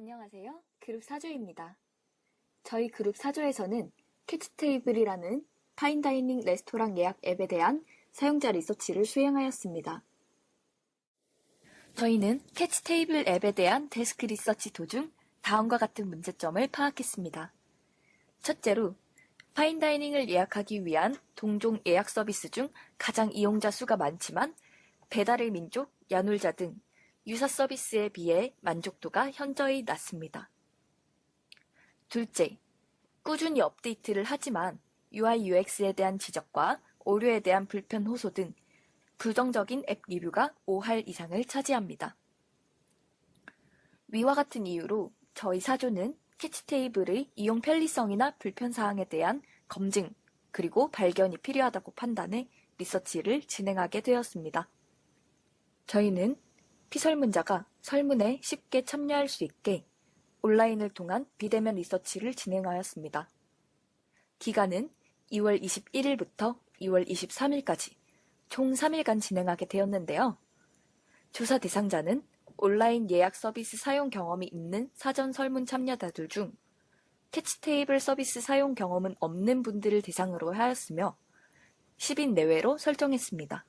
안녕하세요. 그룹 사조입니다. 저희 그룹 사조에서는 캐치테이블이라는 파인다이닝 레스토랑 예약 앱에 대한 사용자 리서치를 수행하였습니다. 저희는 캐치테이블 앱에 대한 데스크 리서치 도중 다음과 같은 문제점을 파악했습니다. 첫째로, 파인다이닝을 예약하기 위한 동종 예약 서비스 중 가장 이용자 수가 많지만 배달의 민족, 야놀자 등 유사 서비스에 비해 만족도가 현저히 낮습니다. 둘째, 꾸준히 업데이트를 하지만 UI UX에 대한 지적과 오류에 대한 불편 호소 등 부정적인 앱 리뷰가 5할 이상을 차지합니다. 위와 같은 이유로 저희 사조는 캐치테이블의 이용 편리성이나 불편사항에 대한 검증 그리고 발견이 필요하다고 판단해 리서치를 진행하게 되었습니다. 저희는 피설문자가 설문에 쉽게 참여할 수 있게 온라인을 통한 비대면 리서치를 진행하였습니다. 기간은 2월 21일부터 2월 23일까지 총 3일간 진행하게 되었는데요. 조사 대상자는 온라인 예약 서비스 사용 경험이 있는 사전 설문 참여자들 중 캐치테이블 서비스 사용 경험은 없는 분들을 대상으로 하였으며 10인 내외로 설정했습니다.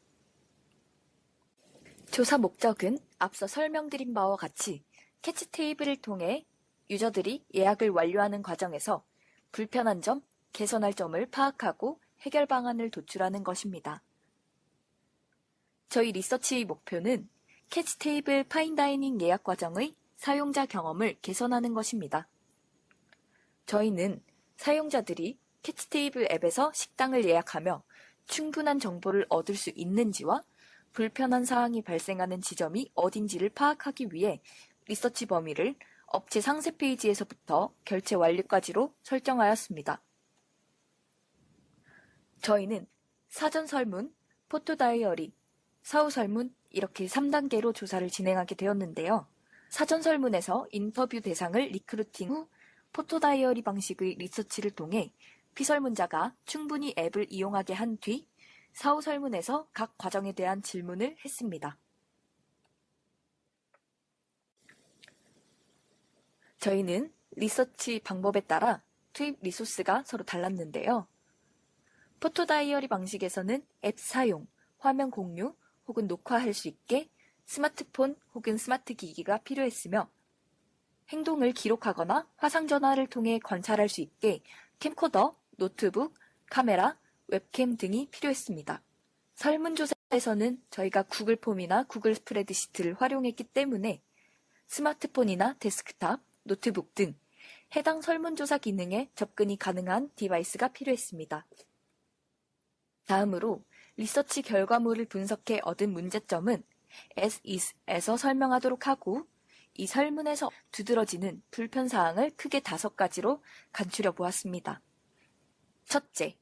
조사 목적은 앞서 설명드린 바와 같이 캐치테이블을 통해 유저들이 예약을 완료하는 과정에서 불편한 점, 개선할 점을 파악하고 해결 방안을 도출하는 것입니다. 저희 리서치의 목표는 캐치테이블 파인다이닝 예약 과정의 사용자 경험을 개선하는 것입니다. 저희는 사용자들이 캐치테이블 앱에서 식당을 예약하며 충분한 정보를 얻을 수 있는지와 불편한 사항이 발생하는 지점이 어딘지를 파악하기 위해 리서치 범위를 업체 상세 페이지에서부터 결제 완료까지로 설정하였습니다. 저희는 사전 설문, 포토 다이어리, 사후 설문 이렇게 3단계로 조사를 진행하게 되었는데요. 사전 설문에서 인터뷰 대상을 리크루팅 후 포토 다이어리 방식의 리서치를 통해 피설문자가 충분히 앱을 이용하게 한 뒤 사후 설문에서 각 과정에 대한 질문을 했습니다. 저희는 리서치 방법에 따라 투입 리소스가 서로 달랐는데요. 포토 다이어리 방식에서는 앱 사용, 화면 공유 혹은 녹화할 수 있게 스마트폰 혹은 스마트 기기가 필요했으며 행동을 기록하거나 화상전화를 통해 관찰할 수 있게 캠코더, 노트북, 카메라, 웹캠 등이 필요했습니다. 설문조사에서는 저희가 구글 폼이나 구글 스프레드시트를 활용했기 때문에 스마트폰이나 데스크탑, 노트북 등 해당 설문조사 기능에 접근이 가능한 디바이스가 필요했습니다. 다음으로 리서치 결과물을 분석해 얻은 문제점은 as is에서 설명하도록 하고 이 설문에서 두드러지는 불편사항을 크게 5가지로 간추려 보았습니다. 첫째,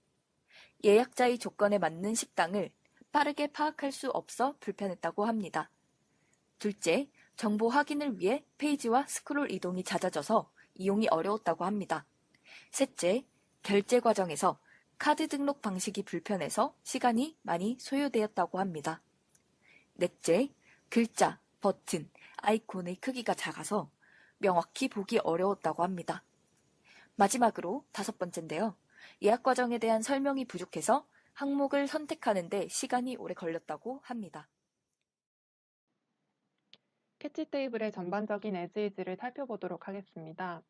예약자의 조건에 맞는 식당을 빠르게 파악할 수 없어 불편했다고 합니다. 둘째, 정보 확인을 위해 페이지와 스크롤 이동이 잦아져서 이용이 어려웠다고 합니다. 셋째, 결제 과정에서 카드 등록 방식이 불편해서 시간이 많이 소요되었다고 합니다. 넷째, 글자, 버튼, 아이콘의 크기가 작아서 명확히 보기 어려웠다고 합니다. 마지막으로 5번째인데요. 예약 과정에 대한 설명이 부족해서 항목을 선택하는 데 시간이 오래 걸렸다고 합니다. 캐치 테이블의 전반적인 as-is를 살펴보도록 하겠습니다.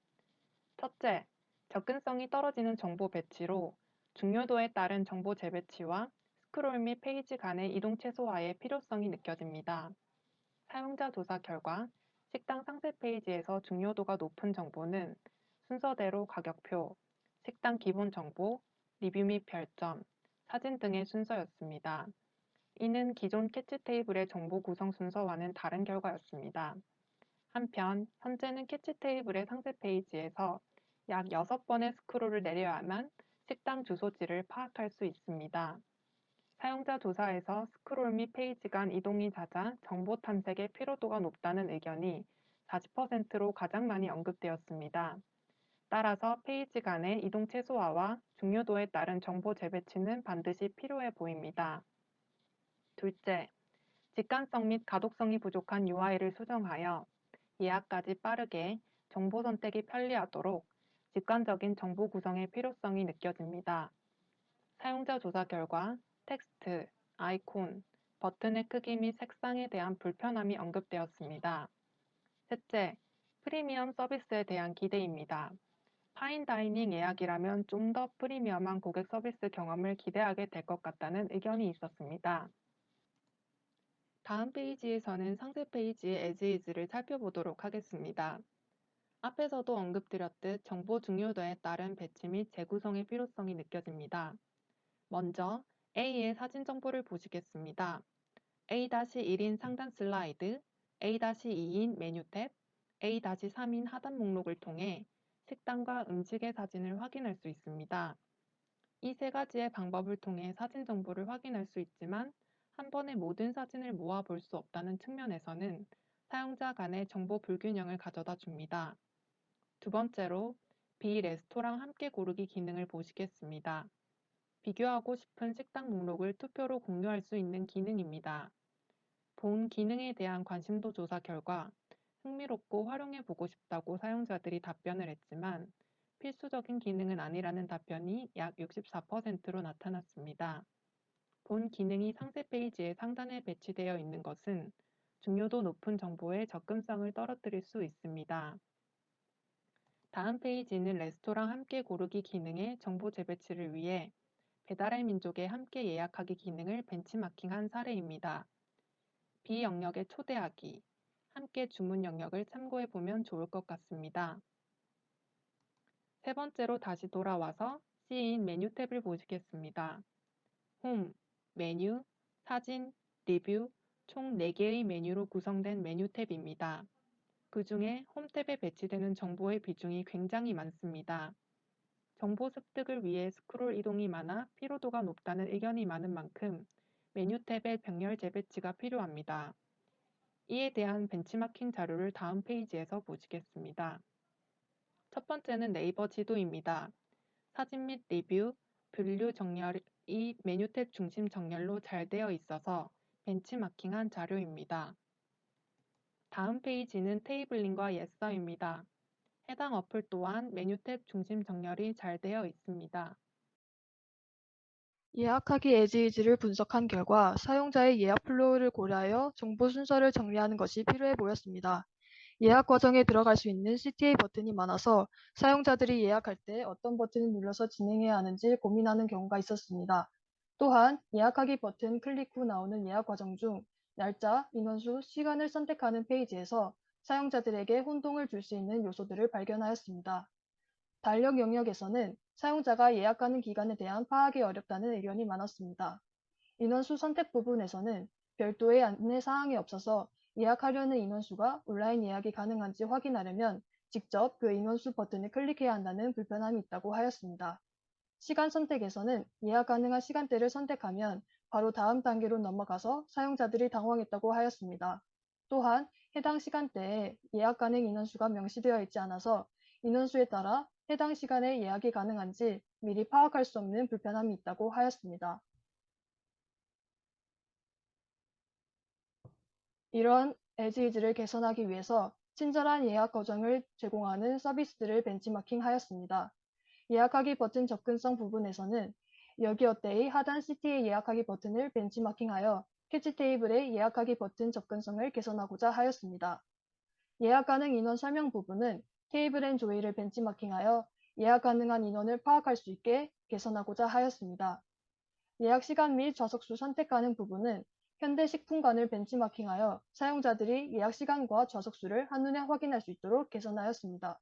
첫째, 접근성이 떨어지는 정보 배치로 중요도에 따른 정보 재배치와 스크롤 및 페이지 간의 이동 최소화의 필요성이 느껴집니다. 사용자 조사 결과 식당 상세 페이지에서 중요도가 높은 정보는 순서대로 가격표, 식당 기본 정보, 리뷰 및 별점, 사진 등의 순서였습니다. 이는 기존 캐치 테이블의 정보 구성 순서와는 다른 결과였습니다. 한편 현재는 캐치 테이블의 상세 페이지에서 약 6번의 스크롤을 내려야만 식당 주소지를 파악할 수 있습니다. 사용자 조사에서 스크롤 및 페이지 간 이동이 잦아 정보 탐색의 피로도가 높다는 의견이 40%로 가장 많이 언급되었습니다. 따라서 페이지 간의 이동 최소화와 중요도에 따른 정보 재배치는 반드시 필요해 보입니다. 둘째, 직관성 및 가독성이 부족한 UI를 수정하여 예약까지 빠르게 정보 선택이 편리하도록 직관적인 정보 구성의 필요성이 느껴집니다. 사용자 조사 결과 텍스트, 아이콘, 버튼의 크기 및 색상에 대한 불편함이 언급되었습니다. 셋째, 프리미엄 서비스에 대한 기대입니다. 파인다이닝 예약이라면 좀 더 프리미엄한 고객 서비스 경험을 기대하게 될 것 같다는 의견이 있었습니다. 다음 페이지에서는 상세 페이지의 as-is를 살펴보도록 하겠습니다. 앞에서도 언급드렸듯 정보 중요도에 따른 배치 및 재구성의 필요성이 느껴집니다. 먼저 A의 사진 정보를 보시겠습니다. A-1인 상단 슬라이드, A-2인 메뉴 탭, A-3인 하단 목록을 통해 식당과 음식의 사진을 확인할 수 있습니다. 이 세 가지의 방법을 통해 사진 정보를 확인할 수 있지만 한 번에 모든 사진을 모아 볼 수 없다는 측면에서는 사용자 간의 정보 불균형을 가져다 줍니다. 두 번째로 B 레스토랑 함께 고르기 기능을 보시겠습니다. 비교하고 싶은 식당 목록을 투표로 공유할 수 있는 기능입니다. 본 기능에 대한 관심도 조사 결과 흥미롭고 활용해 보고 싶다고 사용자들이 답변을 했지만 필수적인 기능은 아니라는 답변이 약 64%로 나타났습니다. 본 기능이 상세 페이지의 상단에 배치되어 있는 것은 중요도 높은 정보의 접근성을 떨어뜨릴 수 있습니다. 다음 페이지는 레스토랑 함께 고르기 기능의 정보 재배치를 위해 배달의 민족의 함께 예약하기 기능을 벤치마킹한 사례입니다. B 영역에 초대하기, 함께 주문 영역을 참고해 보면 좋을 것 같습니다. 세 번째로 다시 돌아와서 C인 메뉴 탭을 보시겠습니다. 홈, 메뉴, 사진, 리뷰, 총 4개의 메뉴로 구성된 메뉴 탭입니다. 그 중에 홈 탭에 배치되는 정보의 비중이 굉장히 많습니다. 정보 습득을 위해 스크롤 이동이 많아 피로도가 높다는 의견이 많은 만큼 메뉴 탭의 병렬 재배치가 필요합니다. 이에 대한 벤치마킹 자료를 다음 페이지에서 보시겠습니다. 첫 번째는 네이버 지도입니다. 사진 및 리뷰, 분류 정렬이 메뉴 탭 중심 정렬로 잘 되어 있어서 벤치마킹한 자료입니다. 다음 페이지는 테이블링과 예서입니다. 해당 어플 또한 메뉴 탭 중심 정렬이 잘 되어 있습니다. 예약하기 에즈이즈를 분석한 결과 사용자의 예약 플로우를 고려하여 정보 순서를 정리하는 것이 필요해 보였습니다. 예약 과정에 들어갈 수 있는 CTA 버튼이 많아서 사용자들이 예약할 때 어떤 버튼을 눌러서 진행해야 하는지 고민하는 경우가 있었습니다. 또한 예약하기 버튼 클릭 후 나오는 예약 과정 중 날짜, 인원수, 시간을 선택하는 페이지에서 사용자들에게 혼동을 줄 수 있는 요소들을 발견하였습니다. 달력 영역에서는 사용자가 예약하는 기간에 대한 파악이 어렵다는 의견이 많았습니다. 인원수 선택 부분에서는 별도의 안내 사항이 없어서 예약하려는 인원수가 온라인 예약이 가능한지 확인하려면 직접 그 인원수 버튼을 클릭해야 한다는 불편함이 있다고 하였습니다. 시간 선택에서는 예약 가능한 시간대를 선택하면 바로 다음 단계로 넘어가서 사용자들이 당황했다고 하였습니다. 또한 해당 시간대에 예약 가능 인원수가 명시되어 있지 않아서 인원수에 따라 해당 시간에 예약이 가능한지 미리 파악할 수 없는 불편함이 있다고 하였습니다. 이런 에즈이즈를 개선하기 위해서 친절한 예약 과정을 제공하는 서비스들을 벤치마킹하였습니다. 예약하기 버튼 접근성 부분에서는 여기어때의 하단 CTA 예약하기 버튼을 벤치마킹하여 캐치 테이블의 예약하기 버튼 접근성을 개선하고자 하였습니다. 예약 가능 인원 설명 부분은 테이블 앤 조이를 벤치마킹하여 예약 가능한 인원을 파악할 수 있게 개선하고자 하였습니다. 예약 시간 및 좌석수 선택 가능 부분은 현대식품관을 벤치마킹하여 사용자들이 예약 시간과 좌석수를 한눈에 확인할 수 있도록 개선하였습니다.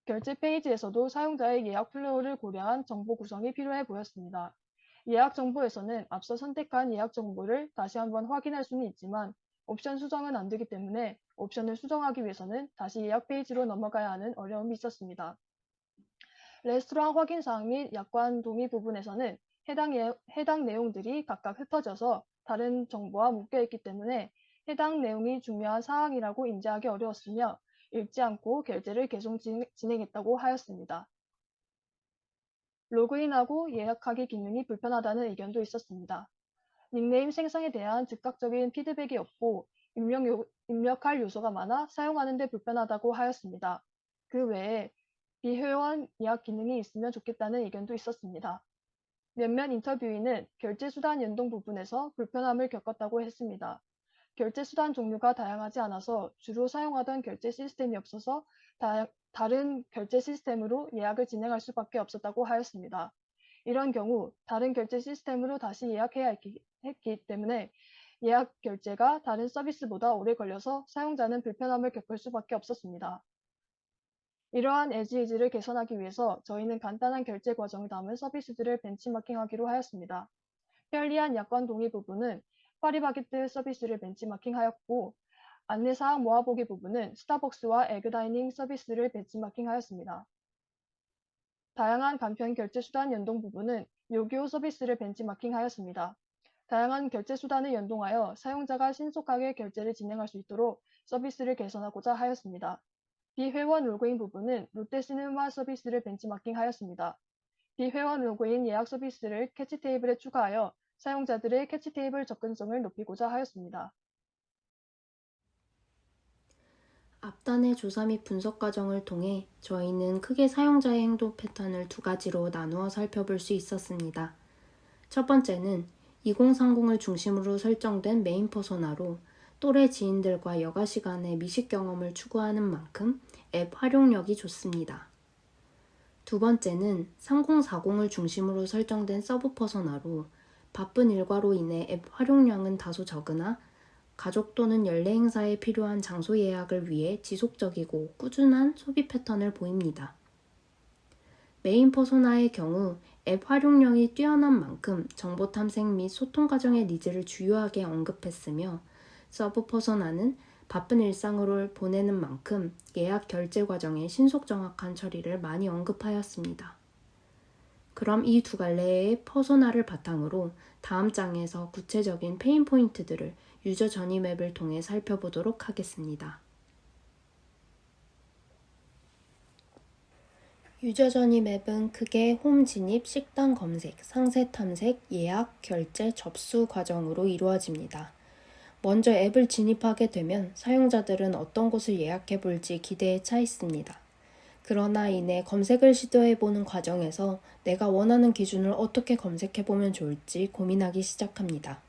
결제 페이지에서도 사용자의 예약 플로우를 고려한 정보 구성이 필요해 보였습니다. 예약 정보에서는 앞서 선택한 예약 정보를 다시 한번 확인할 수는 있지만 옵션 수정은 안 되기 때문에 옵션을 수정하기 위해서는 다시 예약 페이지로 넘어가야 하는 어려움이 있었습니다. 레스토랑 확인 사항 및 약관 동의 부분에서는 해당 내용들이 각각 흩어져서 다른 정보와 묶여있기 때문에 해당 내용이 중요한 사항이라고 인지하기 어려웠으며 읽지 않고 결제를 계속 진행했다고 하였습니다. 로그인하고 예약하기 기능이 불편하다는 의견도 있었습니다. 닉네임 생성에 대한 즉각적인 피드백이 없고 입력할 요소가 많아 사용하는 데 불편하다고 하였습니다. 그 외에 비회원 예약 기능이 있으면 좋겠다는 의견도 있었습니다. 몇몇 인터뷰인은 결제수단 연동 부분에서 불편함을 겪었다고 했습니다. 결제수단 종류가 다양하지 않아서 주로 사용하던 결제 시스템이 없어서 다른 결제 시스템으로 예약을 진행할 수밖에 없었다고 하였습니다. 이런 경우 다른 결제 시스템으로 다시 예약해야 했기 때문에 예약 결제가 다른 서비스보다 오래 걸려서 사용자는 불편함을 겪을 수밖에 없었습니다. 이러한 에즈이즈를 개선하기 위해서 저희는 간단한 결제 과정을 담은 서비스들을 벤치마킹하기로 하였습니다. 편리한 약관 동의 부분은 파리바게뜨 서비스를 벤치마킹하였고, 안내사항 모아보기 부분은 스타벅스와 에그다이닝 서비스를 벤치마킹하였습니다. 다양한 간편 결제 수단 연동 부분은 요기요 서비스를 벤치마킹하였습니다. 다양한 결제 수단을 연동하여 사용자가 신속하게 결제를 진행할 수 있도록 서비스를 개선하고자 하였습니다. 비회원 로그인 부분은 롯데시네마 서비스를 벤치마킹하였습니다. 비회원 로그인 예약 서비스를 캐치 테이블에 추가하여 사용자들의 캐치 테이블 접근성을 높이고자 하였습니다. 앞단의 조사 및 분석 과정을 통해 저희는 크게 사용자의 행동 패턴을 두 가지로 나누어 살펴볼 수 있었습니다. 첫 번째는 2030을 중심으로 설정된 메인 퍼소나로 또래 지인들과 여가 시간에 미식 경험을 추구하는 만큼 앱 활용력이 좋습니다. 두 번째는 3040을 중심으로 설정된 서브 퍼소나로 바쁜 일과로 인해 앱 활용량은 다소 적으나 가족 또는 연례 행사에 필요한 장소 예약을 위해 지속적이고 꾸준한 소비 패턴을 보입니다. 메인 퍼소나의 경우 앱 활용량이 뛰어난 만큼 정보 탐색 및 소통 과정의 니즈를 주요하게 언급했으며 서브 퍼소나는 바쁜 일상을 보내는 만큼 예약 결제 과정의 신속 정확한 처리를 많이 언급하였습니다. 그럼 이 두 갈래의 퍼소나를 바탕으로 다음 장에서 구체적인 페인 포인트들을 유저 전이 맵을 통해 살펴보도록 하겠습니다. 유저 전이 맵은 크게 홈 진입, 식당 검색, 상세 탐색, 예약, 결제, 접수 과정으로 이루어집니다. 먼저 앱을 진입하게 되면 사용자들은 어떤 곳을 예약해 볼지 기대에 차 있습니다. 그러나 이내 검색을 시도해보는 과정에서 내가 원하는 기준을 어떻게 검색해보면 좋을지 고민하기 시작합니다.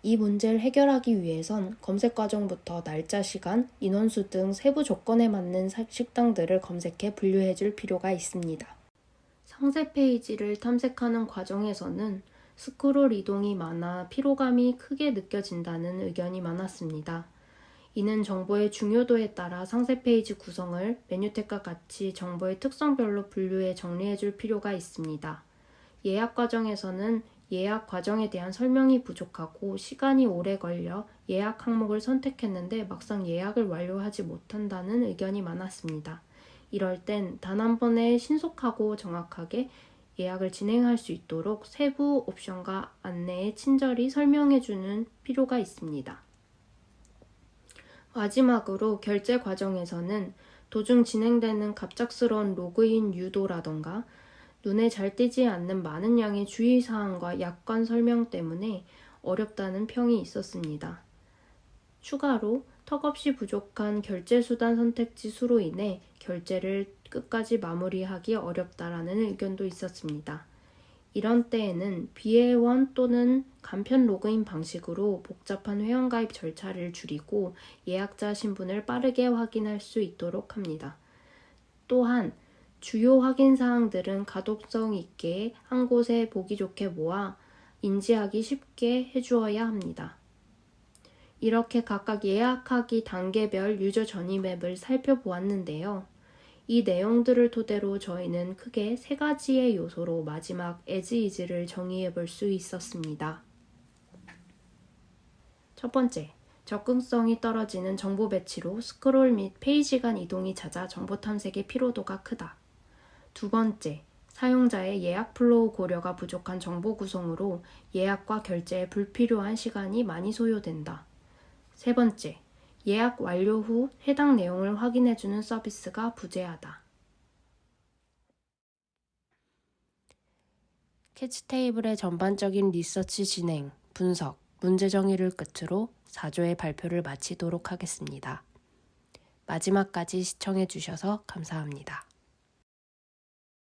이 문제를 해결하기 위해선 검색 과정부터 날짜, 시간, 인원수 등 세부 조건에 맞는 식당들을 검색해 분류해줄 필요가 있습니다. 상세 페이지를 탐색하는 과정에서는 스크롤 이동이 많아 피로감이 크게 느껴진다는 의견이 많았습니다. 이는 정보의 중요도에 따라 상세 페이지 구성을 메뉴탭과 같이 정보의 특성별로 분류해 정리해줄 필요가 있습니다. 예약 과정에서는 예약 과정에 대한 설명이 부족하고 시간이 오래 걸려 예약 항목을 선택했는데 막상 예약을 완료하지 못한다는 의견이 많았습니다. 이럴 땐 단 한 번에 신속하고 정확하게 예약을 진행할 수 있도록 세부 옵션과 안내에 친절히 설명해주는 필요가 있습니다. 마지막으로 결제 과정에서는 도중 진행되는 갑작스러운 로그인 유도라던가 눈에 잘 띄지 않는 많은 양의 주의사항과 약관 설명 때문에 어렵다는 평이 있었습니다. 추가로 턱없이 부족한 결제 수단 선택지 수로 인해 결제를 끝까지 마무리하기 어렵다라는 의견도 있었습니다. 이런 때에는 비회원 또는 간편 로그인 방식으로 복잡한 회원가입 절차를 줄이고 예약자 신분을 빠르게 확인할 수 있도록 합니다. 또한 주요 확인 사항들은 가독성 있게 한 곳에 보기 좋게 모아 인지하기 쉽게 해주어야 합니다. 이렇게 각각 예약하기 단계별 유저 전이 맵을 살펴보았는데요. 이 내용들을 토대로 저희는 크게 세 가지의 요소로 마지막 에즈이즈를 정의해 볼 수 있었습니다. 첫 번째, 접근성이 떨어지는 정보 배치로 스크롤 및 페이지 간 이동이 잦아 정보 탐색의 피로도가 크다. 두 번째, 사용자의 예약 플로우 고려가 부족한 정보 구성으로 예약과 결제에 불필요한 시간이 많이 소요된다. 세 번째, 예약 완료 후 해당 내용을 확인해주는 서비스가 부재하다. 캐치 테이블의 전반적인 리서치 진행, 분석, 문제 정의를 끝으로 4조의 발표를 마치도록 하겠습니다. 마지막까지 시청해 주셔서 감사합니다.